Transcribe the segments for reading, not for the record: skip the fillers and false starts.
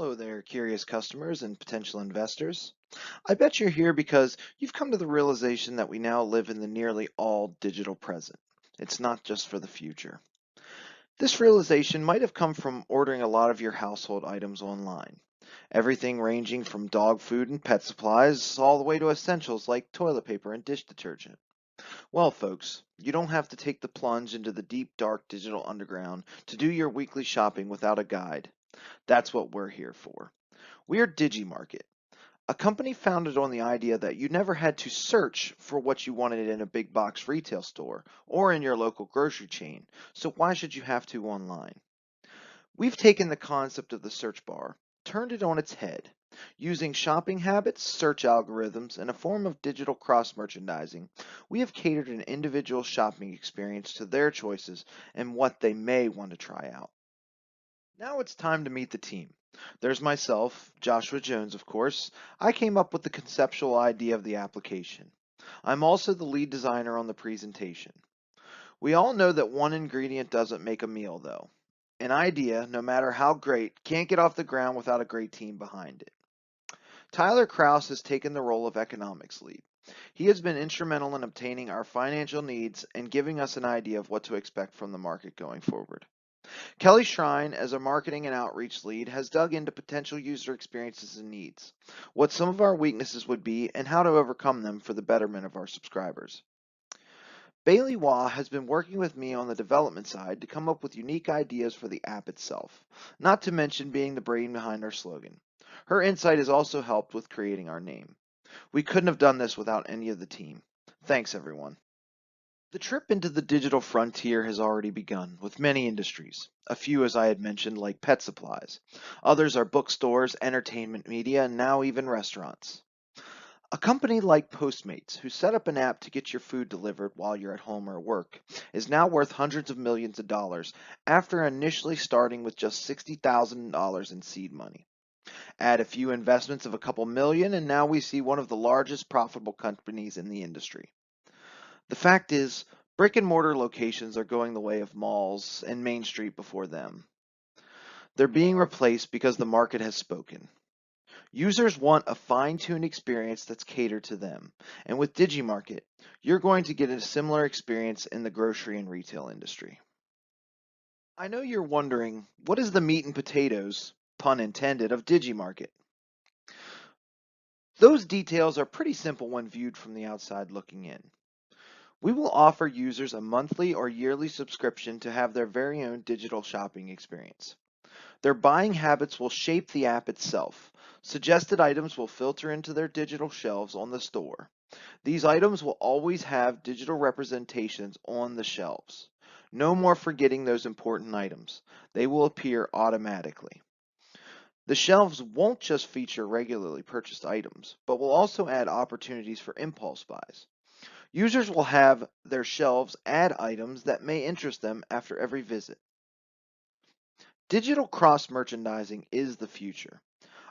Hello there, curious customers and potential investors. I bet you're here because you've come to the realization that we now live in the nearly all digital present. It's not just for the future. This realization might have come from ordering a lot of your household items online. Everything ranging from dog food and pet supplies all the way to essentials like toilet paper and dish detergent. Well, folks, you don't have to take the plunge into the deep, dark digital underground to do your weekly shopping without a guide. That's what we're here for. We are Digi-Mark-It, a company founded on the idea that you never had to search for what you wanted in a big box retail store or in your local grocery chain, so why should you have to online? We've taken the concept of the search bar, turned it on its head. Using shopping habits, search algorithms, and a form of digital cross-merchandising, we have catered an individual shopping experience to their choices and what they may want to try out. Now it's time to meet the team. There's myself, Joshua Jones, of course. I came up with the conceptual idea of the application. I'm also the lead designer on the presentation. We all know that one ingredient doesn't make a meal, though. An idea, no matter how great, can't get off the ground without a great team behind it. Tyler Kraus has taken the role of economics lead. He has been instrumental in obtaining our financial needs and giving us an idea of what to expect from the market going forward. Kelly Shrine, as a marketing and outreach lead, has dug into potential user experiences and needs, what some of our weaknesses would be, and how to overcome them for the betterment of our subscribers. Bailey Waugh has been working with me on the development side to come up with unique ideas for the app itself, not to mention being the brain behind our slogan. Her insight has also helped with creating our name. We couldn't have done this without any of the team. Thanks, everyone. The trip into the digital frontier has already begun with many industries. A few, as I had mentioned, like pet supplies. Others are bookstores, entertainment media, and now even restaurants. A company like Postmates, who set up an app to get your food delivered while you're at home or work, is now worth hundreds of millions of dollars after initially starting with just $60,000 in seed money. Add a few investments of a couple million, and now we see one of the largest profitable companies in the industry. The fact is, brick and mortar locations are going the way of malls and Main Street before them. They're being replaced because the market has spoken. Users want a fine-tuned experience that's catered to them. And with Digi-Mark-It, you're going to get a similar experience in the grocery and retail industry. I know you're wondering, what is the meat and potatoes, pun intended, of Digi-Mark-It? Those details are pretty simple when viewed from the outside looking in. We will offer users a monthly or yearly subscription to have their very own digital shopping experience. Their buying habits will shape the app itself. Suggested items will filter into their digital shelves on the store. These items will always have digital representations on the shelves. No more forgetting those important items. They will appear automatically. The shelves won't just feature regularly purchased items, but will also add opportunities for impulse buys. Users will have their shelves add items that may interest them after every visit. Digital cross-merchandising is the future.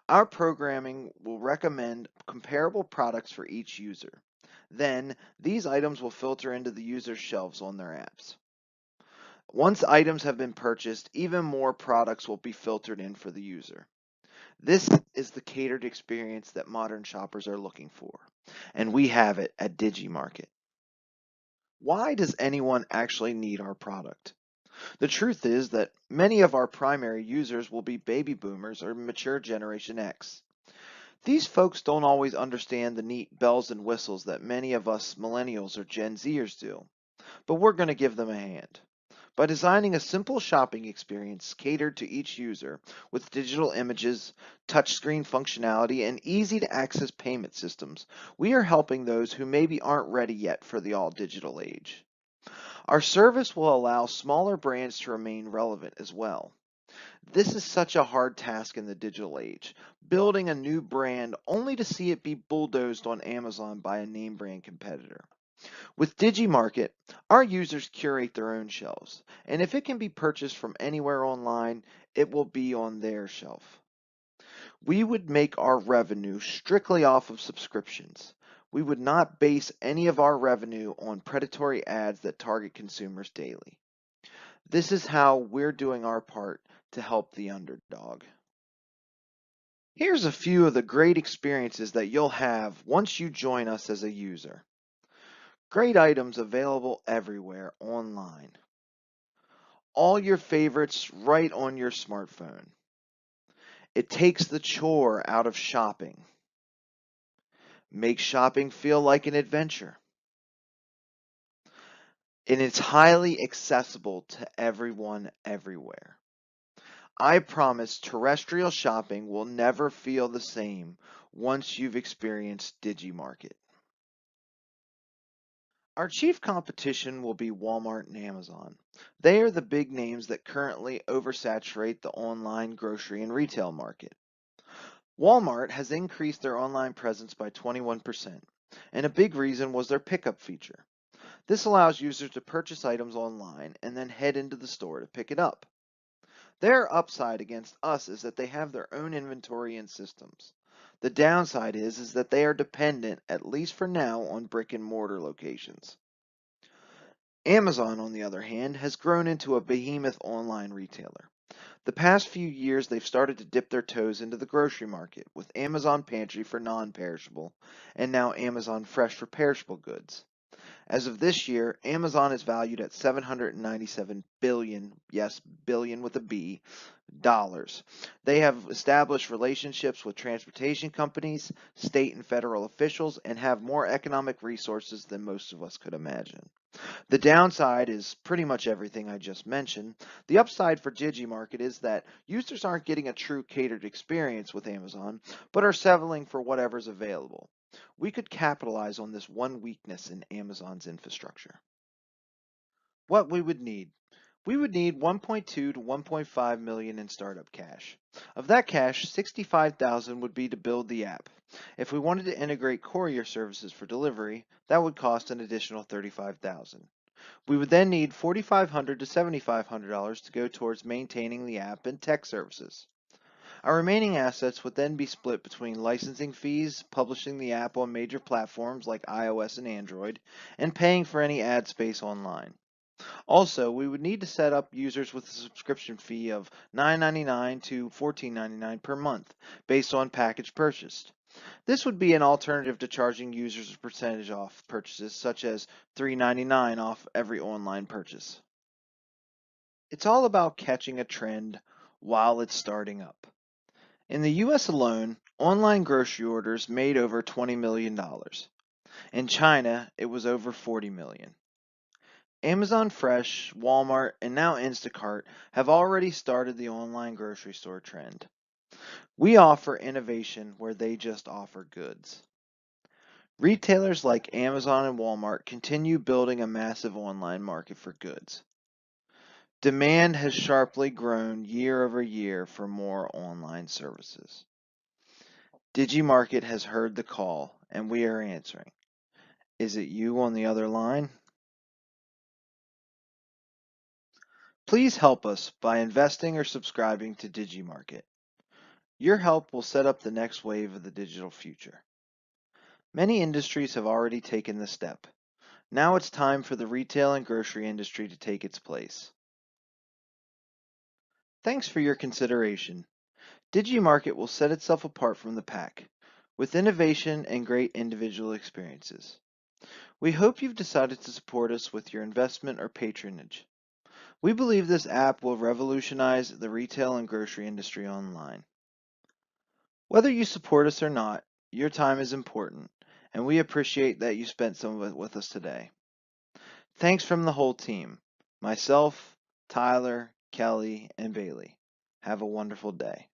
Our programming will recommend comparable products for each user. Then, these items will filter into the user's shelves on their apps. Once items have been purchased, even more products will be filtered in for the user. This is the catered experience that modern shoppers are looking for, and we have it at Digi-Mark-It. Why does anyone actually need our product? The truth is that many of our primary users will be baby boomers or mature Generation X. These folks don't always understand the neat bells and whistles that many of us millennials or Gen Zers do, but we're going to give them a hand. By designing a simple shopping experience catered to each user with digital images, touchscreen functionality, and easy-to-access payment systems, we are helping those who maybe aren't ready yet for the all-digital age. Our service will allow smaller brands to remain relevant as well. This is such a hard task in the digital age, building a new brand only to see it be bulldozed on Amazon by a name brand competitor. With Digi-Mark-It, our users curate their own shelves, and if it can be purchased from anywhere online, it will be on their shelf. We would make our revenue strictly off of subscriptions. We would not base any of our revenue on predatory ads that target consumers daily. This is how we're doing our part to help the underdog. Here's a few of the great experiences that you'll have once you join us as a user. Great items available everywhere online. All your favorites right on your smartphone. It takes the chore out of shopping. Makes shopping feel like an adventure. And it's highly accessible to everyone everywhere. I promise terrestrial shopping will never feel the same once you've experienced Digi-Mark-It. Our chief competition will be Walmart and Amazon. They are the big names that currently oversaturate the online grocery and retail market. Walmart has increased their online presence by 21%, and a big reason was their pickup feature. This allows users to purchase items online and then head into the store to pick it up. Their upside against us is that they have their own inventory and systems. The downside is that they are dependent, at least for now, on brick and mortar locations. Amazon, on the other hand, has grown into a behemoth online retailer. The past few years, they've started to dip their toes into the grocery market with Amazon Pantry for non-perishable and now Amazon Fresh for perishable goods. As of this year, Amazon is valued at 797 billion, yes, billion with a B, dollars. They have established relationships with transportation companies, state and federal officials, and have more economic resources than most of us could imagine. The downside is pretty much everything I just mentioned. The upside for Digi-Mark-It is that users aren't getting a true catered experience with Amazon, but are settling for whatever's available. We could capitalize on this one weakness in Amazon's infrastructure. What we would need. We would need 1.2 to 1.5 million in startup cash. Of that cash, 65,000 would be to build the app. If we wanted to integrate courier services for delivery, that would cost an additional 35,000. We would then need $4,500 to $7,500 to go towards maintaining the app and tech services. Our remaining assets would then be split between licensing fees, publishing the app on major platforms like iOS and Android, and paying for any ad space online. Also, we would need to set up users with a subscription fee of $9.99 to $14.99 per month based on package purchased. This would be an alternative to charging users a percentage off purchases, such as $3.99 off every online purchase. It's all about catching a trend while it's starting up. In the US alone, online grocery orders made over $20 million. In China, it was over 40 million. Amazon Fresh, Walmart, and now Instacart have already started the online grocery store trend. We offer innovation where they just offer goods. Retailers like Amazon and Walmart continue building a massive online market for goods. Demand has sharply grown year over year for more online services. Digi-Mark-It has heard the call, and we are answering. Is it you on the other line? Please help us by investing or subscribing to Digi-Mark-It. Your help will set up the next wave of the digital future. Many industries have already taken the step. Now it's time for the retail and grocery industry to take its place. Thanks for your consideration. Digi-Mark-It will set itself apart from the pack, with innovation and great individual experiences. We hope you've decided to support us with your investment or patronage. We believe this app will revolutionize the retail and grocery industry online. Whether you support us or not, your time is important, and we appreciate that you spent some of it with us today. Thanks from the whole team, myself, Tyler, Kelly, and Bailey. Have a wonderful day.